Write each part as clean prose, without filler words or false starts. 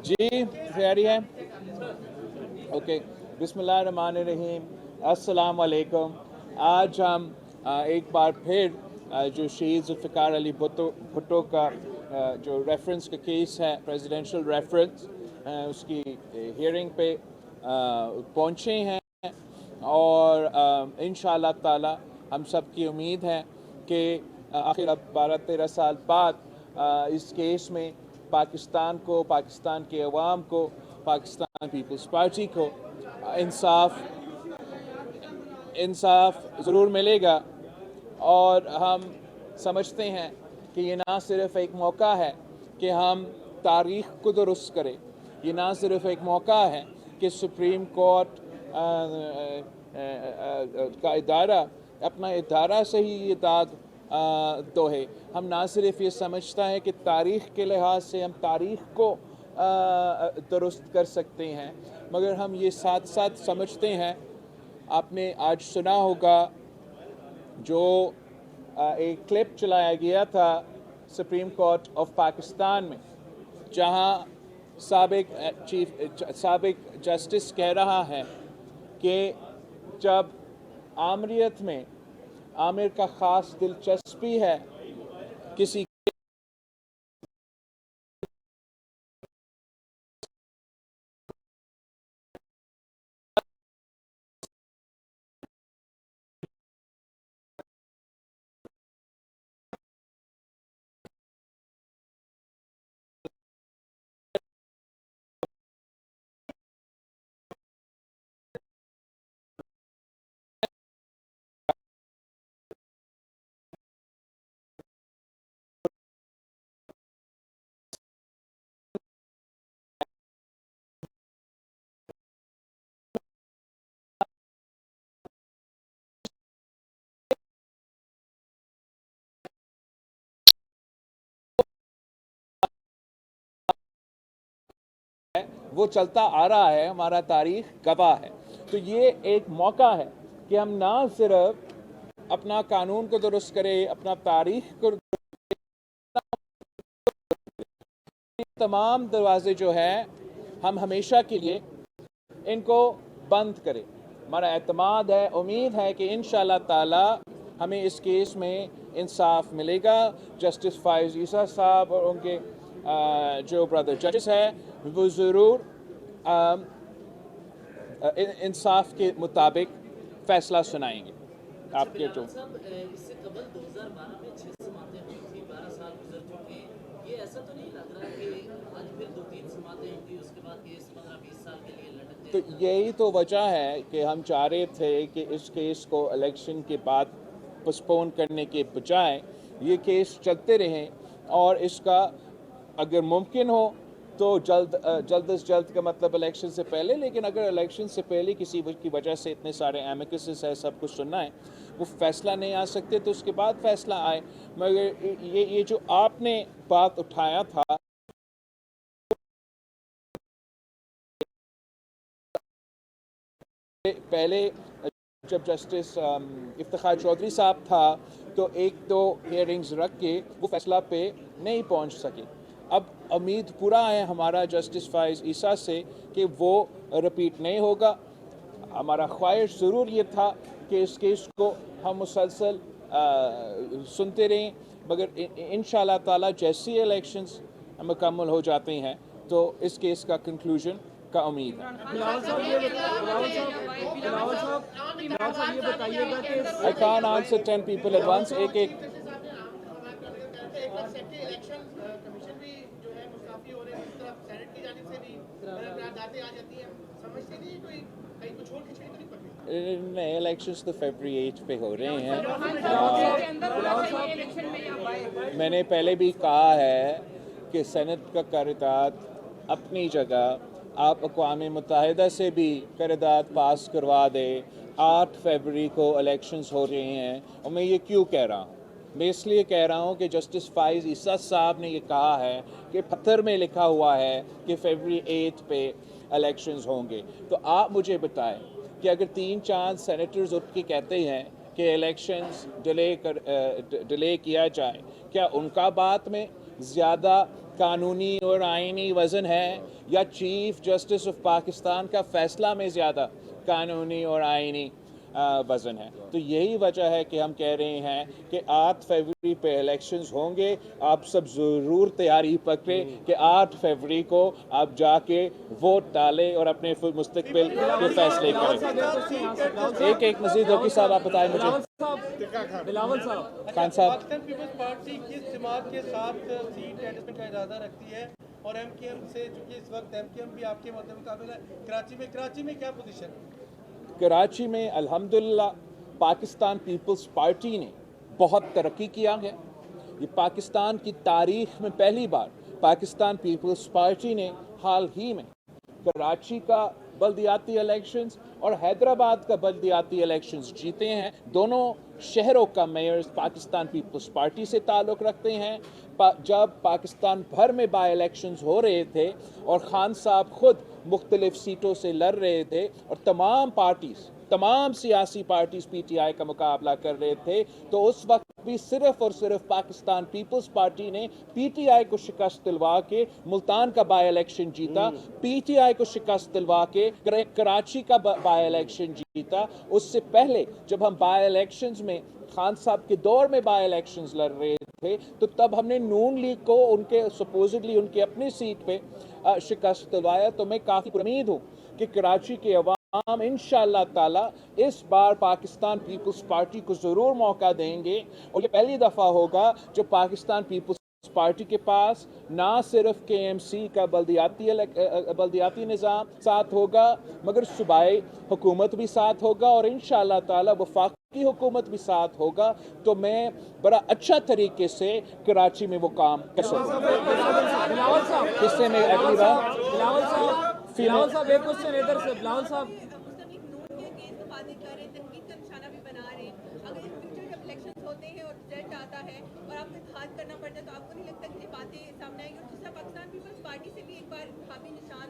जी तैयारी है ओके बिस्मिल्लाहिर्रहमानिर्रहीम अस्सलाम वालेकुम। आज हम एक बार फिर जो शहीद जुल्फ़िकार अली भुट्टो का जो रेफरेंस का केस है प्रेसिडेंशियल रेफरेंस उसकी हियरिंग पे पहुँचे हैं और इंशाअल्लाह ताला हम सब की उम्मीद है कि आखिर अब 12-13 साल बाद इस केस में पाकिस्तान को, पाकिस्तान के अवाम को, पाकिस्तान पीपल्स पार्टी को इंसाफ ज़रूर मिलेगा। और हम समझते हैं कि ये ना सिर्फ़ एक मौका है कि हम तारीख़ को दुरुस्त करें, ये ना सिर्फ़ एक मौका है कि सुप्रीम कोर्ट का इदारा अपना इदारा से ही ये दाद दोहे। हम ना सिर्फ ये समझता है कि तारीख़ के लिहाज से हम तारीख़ को दुरुस्त कर सकते हैं, मगर हम ये साथ साथ समझते हैं, आपने आज सुना होगा जो एक क्लिप चलाया गया था सुप्रीम कोर्ट ऑफ पाकिस्तान में, जहां साबिक जस्टिस कह रहा है कि जब आमरीत में आमिर का ख़ास दिलचस्पी है किसी वो चलता आ रहा है, हमारा तारीख़ गवाह है। तो ये एक मौका है कि हम ना सिर्फ अपना कानून को दुरुस्त करें, अपना तारीख़ को, तमाम दरवाजे जो हैं हम हमेशा के लिए इनको बंद करें। हमारा एतमाद है, उम्मीद है कि इंशाअल्लाह ताला हमें इस केस में इंसाफ मिलेगा। जस्टिस फायज़ ईसा साहब और उनके जो ब्रदर जजेस हैं वो ज़रूर इंसाफ के मुताबिक फ़ैसला सुनाएंगे। आपके जो इससे कबल 2012 में 6 समातें हुई थी, 12 साल गुजर चुके हैं, ये ऐसा तो नहीं लग रहा कि आज फिर 2-3 समातें होंगी, उसके बाद केस 15-20 साल के लिए लटक जाएगा? तो यही तो वजह है कि हम चाह रहे थे कि इस केस को इलेक्शन के बाद पोस्टपोन करने के बजाय ये केस चलते रहें और इसका अगर मुमकिन हो तो जल्द से जल्द का मतलब इलेक्शन से पहले, लेकिन अगर इलेक्शन से पहले किसी की वजह से इतने सारे एमिकसेस है, सब कुछ सुनना है, वो फैसला नहीं आ सकते तो उसके बाद फैसला आए। मगर ये जो आपने बात उठाया था पहले, जब जस्टिस इफ्तिखार चौधरी साहब था तो एक दो हियरिंग्स रख के वो फैसला पे नहीं पहुंच सके। अब उम्मीद पूरा है हमारा जस्टिस फायज़ ईसा से कि वो रिपीट नहीं होगा। हमारा ख्वाहिश ज़रूर ये था कि इस केस को हम मुसलसल सुनते रहें, मगर इंशाअल्लाह ताला जैसे इलेक्शंस मुकम्मल हो जाते हैं तो इस केस का कंक्लूजन का उम्मीद है। I can't answer 10 people at once. एक नहीं, इलेक्शंस तो फरवरी 8 पे हो रहे हैं। मैंने पहले भी कहा है कि सेनेट का करारदाद अपनी जगह, आप अक़वाम मुत्तहिदा से भी करारदाद पास करवा दे। 8 फरवरी को इलेक्शंस हो रहे हैं और मैं ये क्यों कह रहा हूँ? मैं इसलिए कह रहा हूँ कि जस्टिस फायज़ ईसा साहब ने ये कहा है कि पत्थर में लिखा हुआ है कि फरवरी 8 पे इलेक्शंस होंगे। तो आप मुझे बताएं कि अगर 3-4 सेनेटर्स उठ के कहते हैं कि इलेक्शंस डिले किया जाए, क्या उनका बात में ज़्यादा कानूनी और आईनी वज़न है या चीफ जस्टिस ऑफ पाकिस्तान का फैसला में ज़्यादा कानूनी और आईनी वज़न है। तो यही वजह है कि हम कह रहे हैं कि 8 फरवरी पे इलेक्शंस होंगे। आप सब ज़रूर तैयारी पकड़ें कि 8 फरवरी को आप जाके वोट डालें और अपने मुस्तकबिल के फैसले करें। एक मज़ीद होगी साहब, आप बताएं मुझे। बिलावल साहब, खान साहब, पाकिस्तान पीपल्स पार्टी किस जमात के साथ सीट एडजस्टमेंट का इरादा रखती है, और एमकेएम से, चूंकि इस वक्त एमकेएम भी आपके मुकाबले है, कराची में क्या पोजीशन है? कराची में अल्हम्दुलिल्लाह पाकिस्तान पीपल्स पार्टी ने बहुत तरक्की किया है। ये पाकिस्तान की तारीख में पहली बार पाकिस्तान पीपल्स पार्टी ने हाल ही में कराची का बल्दियाती इलेक्शंस और हैदराबाद का बल्दियाती इलेक्शंस जीते हैं। दोनों शहरों का मेयर्स पाकिस्तान पीपल्स पार्टी से ताल्लुक़ रखते हैं। जब पाकिस्तान भर में बाई इलेक्शंस हो रहे थे और खान साहब खुद मुख्तलिफ सीटों से लड़ रहे थे और तमाम सियासी पार्टीज पीटीआई का मुकाबला कर रहे थे, तो उस वक्त भी सिर्फ और सिर्फ पाकिस्तान पीपल्स पार्टी ने पीटीआई को शिकस्त दिलवा के मुल्तान का बाई इलेक्शन जीता, पीटीआई को शिकस्त दिलवा के कराची का बाई इलेक्शन जीता। उससे पहले जब हम बाई इलेक्शंस में खान साहब के दौर में बाई इलेक्शंस लड़ रहे थे, तो तब हमने नून लीग को उनके सपोजिटली उनकी अपनी सीट पे शिकस्त दिलवाया। तो मैं काफ़ी उम्मीद हूँ कि कराची के अवाम इंशाअल्लाह ताला इस बार पाकिस्तान पीपल्स पार्टी को ज़रूर मौका देंगे, और ये पहली दफ़ा होगा जब पाकिस्तान पीपल्स पार्टी के पास ना सिर्फ केएमसी का बल्दियाती निज़ाम साथ होगा, मगर सूबाई हुकूमत भी साथ होगा और इंशाअल्लाह ताला वफाकी हुकूमत भी साथ होगा। तो मैं बड़ा अच्छा तरीके से कराची में वो काम कर सकूँ। किससे में अगली बार बिलावल साहब एक क्वेश्चन इधर से। बिलावल साहब, मुस्लिम लीग नून के अगेंस्ट तो बातें कर रहे हैं, तनकीद का निशाना भी बना रहे हैं। अगर इन फ्यूचर जब इलेक्शंस होते हैं और रिजल्ट आता है और आपको इत्तेहाद करना पड़ता है, तो आपको नहीं लगता कि ये बातें सामने आएंगी? और दूसरा, पाकिस्तान पीपल्स पार्टी से भी एक बार इंतखाबी निशान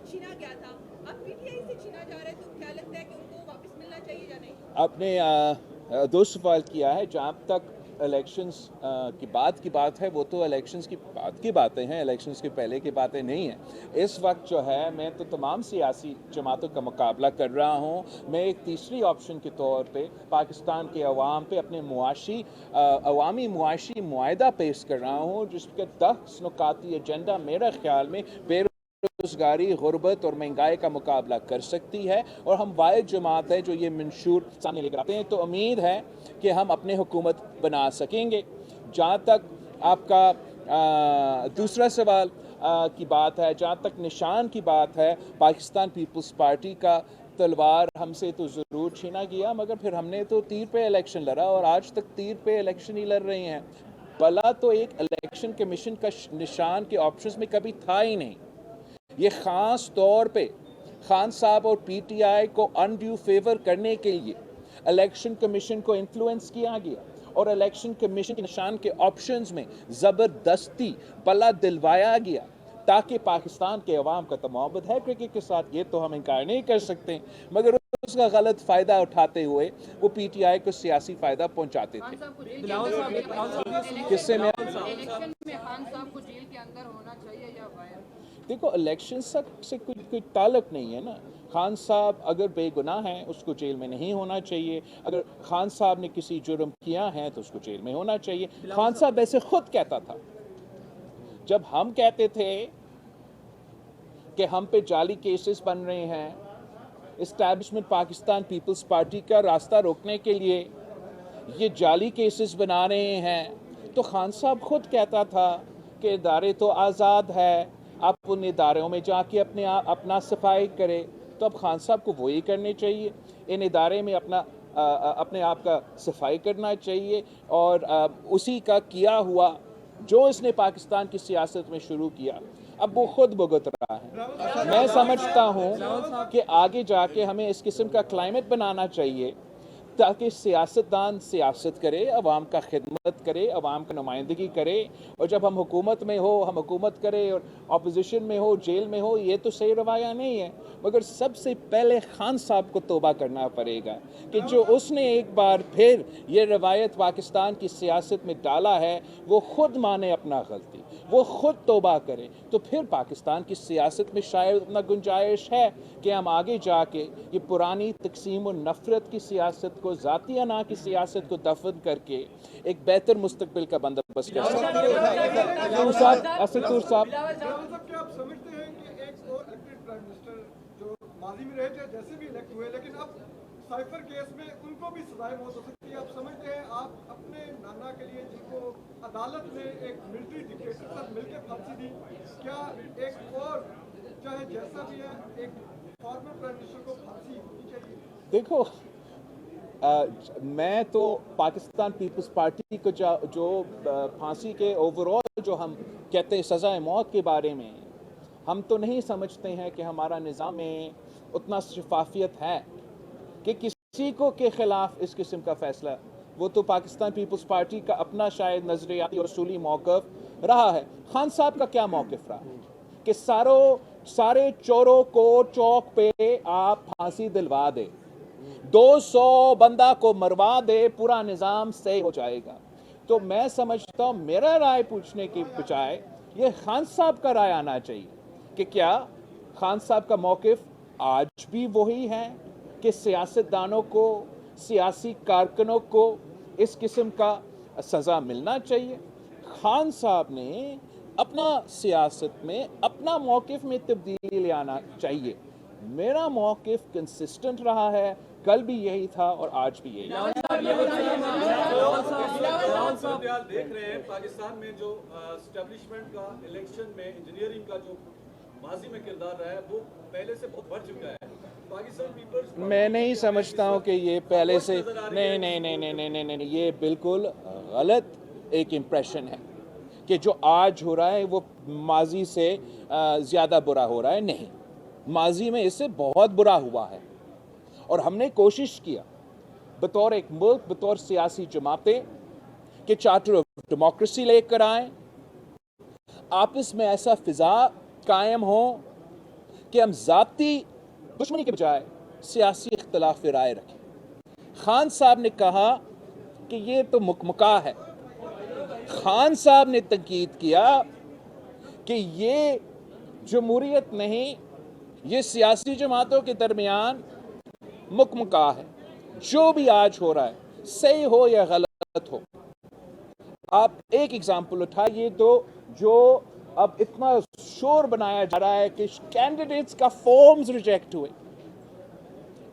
छीना गया था, अब पीटीआई से छीना जा रहा है, तो क्या लगता है कि उनको वापस मिलना चाहिए या नहीं? आपने दो सवाल किया है। जहाँ तक इलेक्शंस की बात है, वो तो इलेक्शंस की बाद की बातें हैं, इलेक्शंस के पहले की बातें नहीं हैं। इस वक्त जो है मैं तो तमाम सियासी जमातों का मुकाबला कर रहा हूँ। मैं एक तीसरी ऑप्शन के तौर पे पाकिस्तान के अवाम पे अपने अवामी मुआशी मुआहदा पेश कर रहा हूँ, जिसके 10 नुकाती एजेंडा मेरे ख्याल में बेरोज़गारी, गुर्बत और महंगाई का मुकाबला कर सकती है, और हम वाहिद जमात है जो ये मंशूर सामने लेकर आते हैं। तो उम्मीद है कि हम अपने हुकूमत बना सकेंगे। जहाँ तक आपका दूसरा सवाल की बात है, जहाँ तक निशान की बात है, पाकिस्तान पीपल्स पार्टी का तलवार हमसे तो ज़रूर छीना गया, मगर फिर हमने तो तीर पे इलेक्शन लड़ा और आज तक तीर पे इलेक्शन ही लड़ रहे हैं। भला तो एक इलेक्शन कमीशन का निशान के ऑप्शंस में कभी था ही नहीं। ये ख़ास तौर पे खान साहब और पीटीआई को अनड्यू फेवर करने के लिए इलेक्शन कमीशन को इन्फ्लुएंस किया गया और इलेक्शन कमीशन के निशान के ऑप्शंस में ज़बरदस्ती पला दिलवाया गया, ताकि पाकिस्तान के अवाम का तो मोहब्बत है क्रिकेट के साथ, ये तो हम इनकार नहीं कर सकते, मगर उसका गलत फ़ायदा उठाते हुए वो पीटीआई को सियासी फ़ायदा पहुंचाते थे। बिलावल साहब, किससे में इलेक्शन में खान साहब को जेल के अंदर होना चाहिए या बाहर? देखो, इलेक्शन से कोई ताल्लुक नहीं है ना। खान साहब अगर बेगुनाह हैं उसको जेल में नहीं होना चाहिए, अगर खान साहब ने किसी जुर्म किया है तो उसको जेल में होना चाहिए। खान साहब वैसे खुद कहता था, जब हम कहते थे कि हम पे जाली केसेस बन रहे हैं, इस्टेब्लिशमेंट पाकिस्तान पीपल्स पार्टी का रास्ता रोकने के लिए ये जाली केसेस बना रहे हैं, तो खान साहब खुद कहता था कि इदारे तो आज़ाद है, आप उन इदारों में जाके अपना सफाई करें। तो अब खान साहब को वही करनी चाहिए, इन इदारे में अपने आप का सफाई करना चाहिए, और उसी का किया हुआ जो इसने पाकिस्तान की सियासत में शुरू किया अब वो खुद भुगत रहा है। मैं समझता हूँ कि आगे जाके हमें इस किस्म का क्लाइमेट बनाना चाहिए تاکہ سیاستدان سیاست کرے، عوام کا خدمت کرے، عوام کا نمائندگی کرے، اور جب ہم حکومت میں ہو ہم حکومت کرے، اور اپوزیشن میں ہو جیل میں ہو، یہ تو صحیح روایہ نہیں ہے۔ مگر سب سے پہلے خان صاحب کو توبہ کرنا پڑے گا کہ جو اس نے ایک بار پھر یہ روایت پاکستان کی سیاست میں ڈالا ہے، وہ خود مانے اپنا غلطی، وہ خود توبہ کرے، تو پھر پاکستان کی سیاست میں شاید اتنا گنجائش ہے کہ ہم آگے جا کے یہ پرانی تقسیم و نفرت کی سیاست کو، ذاتی انا کی سیاست کو دفن کر کے ایک بہتر مستقبل کا بندوبست کر سکتے ہیں۔ طور صاحب، اسد طور صاحب، کیا آپ سمجھتے ہیں کہ ایک اور الیکٹڈ پرائم منسٹر جو ماضی میں رہے تھے جیسے بھی الیکٹ ہوئے، لیکن اب سائفر کیس میں ان کو بھی سزائے موت ہو سکتی ہے، آپ سمجھتے ہیں آپ اپنے نانا کے لیے جن کو عدالت نے ایک ملٹری ڈکٹیٹر کے ساتھ مل کے پھانسی دی، کیا ایک اور چاہے جیسا بھی ہے ایک فارمر پرائم منسٹر کو پھانسی ہونی چاہیے؟ دیکھو، میں تو پاکستان پیپلز پارٹی کو جو پھانسی کے اوور آل جو ہم کہتے ہیں سزائے موت کے بارے میں، ہم تو نہیں سمجھتے ہیں کہ ہمارا نظام میں اتنا شفافیت ہے کہ کسی کو کے خلاف اس قسم کا فیصلہ، وہ تو پاکستان پیپلز پارٹی کا اپنا شاید نظریاتی اور اصولی موقف رہا ہے۔ خان صاحب کا کیا موقف رہا کہ سارے چوروں کو چوک پہ آپ پھانسی دلوا دے، 200 بندہ کو مروا دے، پورا نظام صحیح ہو جائے گا۔ تو میں سمجھتا ہوں میرا رائے پوچھنے کی بجائے یہ خان صاحب کا رائے آنا چاہیے کہ کیا خان صاحب کا موقف آج بھی وہی ہے کہ سیاستدانوں کو، سیاسی کارکنوں کو اس قسم کا سزا ملنا چاہیے۔ خان صاحب نے اپنا سیاست میں اپنا موقف میں تبدیلی لے آنا چاہیے۔ میرا موقف کنسسٹنٹ رہا ہے، کل بھی یہی تھا اور آج بھی یہی ہے۔ دیکھ رہے ہیں پاکستان میں جو اسٹیبلشمنٹ کا الیکشن میں انجینئرنگ کا جو ماضی میں کردار رہا ہے وہ پہلے سے بہت بڑھ چکا ہے۔ پاکستان پیپلز میں نہیں سمجھتا ہوں کہ یہ پہلے سے، نہیں، یہ بالکل غلط ایک امپریشن ہے کہ جو آج ہو رہا ہے وہ ماضی سے زیادہ برا ہو رہا ہے۔ نہیں، ماضی میں اس سے بہت برا ہوا ہے، اور ہم نے کوشش کیا بطور ایک ملک، بطور سیاسی جماعتیں کہ چارٹر آف ڈیموکریسی لے کر آئیں، آپس میں ایسا فضا قائم ہو کہ ہم ذاتی دشمنی کے بجائے سیاسی اختلاف رائے رکھیں۔ خان صاحب نے کہا کہ یہ تو مکمکا ہے۔ خان صاحب نے تنقید کیا کہ یہ جمہوریت نہیں، یہ سیاسی جماعتوں کے درمیان مکمکا ہے۔ جو بھی آج ہو رہا ہے، صحیح ہو یا غلط ہو، آپ ایک ایگزامپل اٹھائیے تو جو اب اتنا شور بنایا جا رہا ہے کہ کینڈیڈیٹس کا فارمز ریجیکٹ ہوئے۔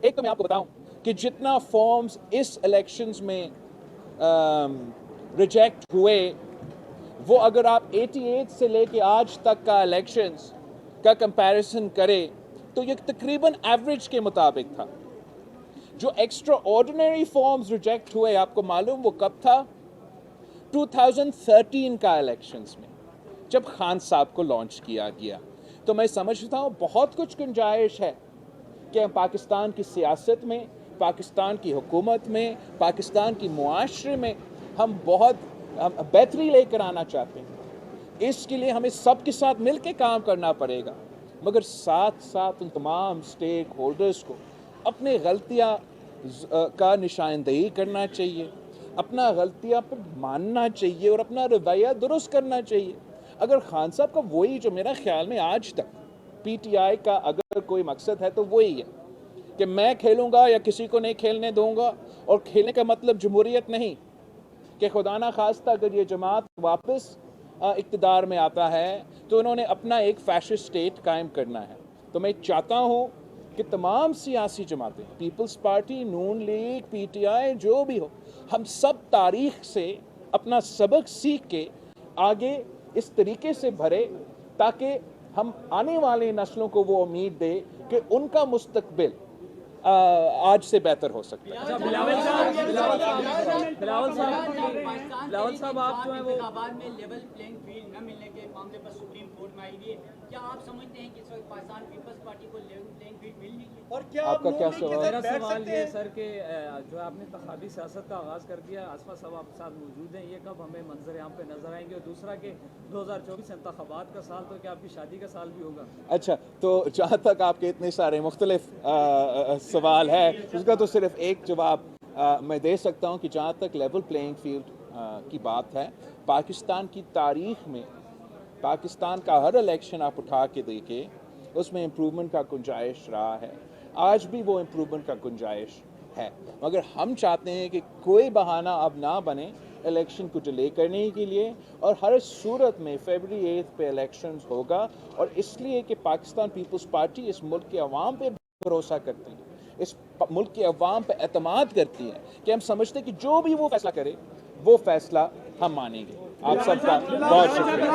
ایک تو میں آپ کو بتاؤں کہ جتنا فارمز اس الیکشنز میں ریجیکٹ ہوئے، وہ اگر آپ 88 سے لے کے آج تک کا الیکشنز کا کمپیریزن کرے تو یہ تقریباً ایوریج کے مطابق تھا۔ جو ایکسٹرا آرڈینری فارمز ریجیکٹ ہوئے، آپ کو معلوم وہ کب تھا؟ 2013 کا الیکشنز میں، جب خان صاحب کو لانچ کیا گیا۔ تو میں سمجھتا ہوں بہت کچھ گنجائش ہے کہ ہم پاکستان کی سیاست میں، پاکستان کی حکومت میں، پاکستان کی معاشرے میں ہم بہت بہتری لے کر آنا چاہتے ہیں۔ اس کے لیے ہمیں سب کے ساتھ مل کے کام کرنا پڑے گا، مگر ساتھ ساتھ ان تمام سٹیک ہولڈرز کو اپنے غلطیاں کا نشاندہی کرنا چاہیے، اپنا غلطیاں پر ماننا چاہیے اور اپنا رویہ درست کرنا چاہیے۔ اگر خان صاحب کا وہی جو میرا خیال میں آج تک پی ٹی آئی کا اگر کوئی مقصد ہے تو وہی ہے کہ میں کھیلوں گا یا کسی کو نہیں کھیلنے دوں گا، اور کھیلنے کا مطلب جمہوریت نہیں کہ خدا نہ خواستہ اگر یہ جماعت واپس اقتدار میں آتا ہے تو انہوں نے اپنا ایک فیشسٹ اسٹیٹ قائم کرنا ہے۔ تو میں چاہتا ہوں کہ تمام سیاسی جماعتیں، پیپلز پارٹی، نون لیگ، پی ٹی آئی، جو بھی ہو، ہم سب تاریخ سے اپنا سبق سیکھ کے آگے اس طریقے سے بھرے تاکہ ہم آنے والے نسلوں کو وہ امید دے کہ ان کا مستقبل آج سے بہتر ہو سکتا ہے۔ بلاول صاحب آپ جو ہیں وہ انتخابات میں لیول پلینگ فیلڈ نہ ملنے کے मामले पर सुप्रीम कोर्ट में आई हुई है, क्या आप समझते हैं कि इस वक्त पाकिस्तान पीपल्स पार्टी को प्लेइंग फील्ड मिल रही है? और क्या आपका क्या सवाल? मेरा सवाल ये है सर कि जो आपने इंतखाबी सियासत का आगाज़ कर दिया, आसफा साहब आपके साथ मौजूद हैं, ये कब हमें मंजर यहाँ पे नजर आएंगे? और दूसरा कि 2024 इंतखाबात का साल, तो क्या आपकी शादी का साल भी होगा? अच्छा, तो जहाँ तक आपके इतने सारे मुख्तलिफ सवाल है, उसका तो सिर्फ एक जवाब मैं दे सकता हूँ कि जहाँ तक लेवल प्लेइंग फील्ड की बात है, पाकिस्तान की तारीख में पाकिस्तान का हर इलेक्शन आप उठा के देखें, उसमें इम्प्रूवमेंट का गुंजाइश रहा है, आज भी वो इम्प्रूवमेंट का गुंजाइश है। मगर हम चाहते हैं कि कोई बहाना अब ना बने इलेक्शन को डिले करने के लिए, और हर सूरत में फरवरी 8 पे इलेक्शंस होगा, और इसलिए कि पाकिस्तान पीपल्स पार्टी इस मुल्क के अवाम पे भरोसा करती है, इस मुल्क के अवाम पे एतमाद करती है कि हम समझते हैं कि जो भी वो फैसला करे वो फैसला हम मानेंगे। आप सबका बहुत शुक्रिया।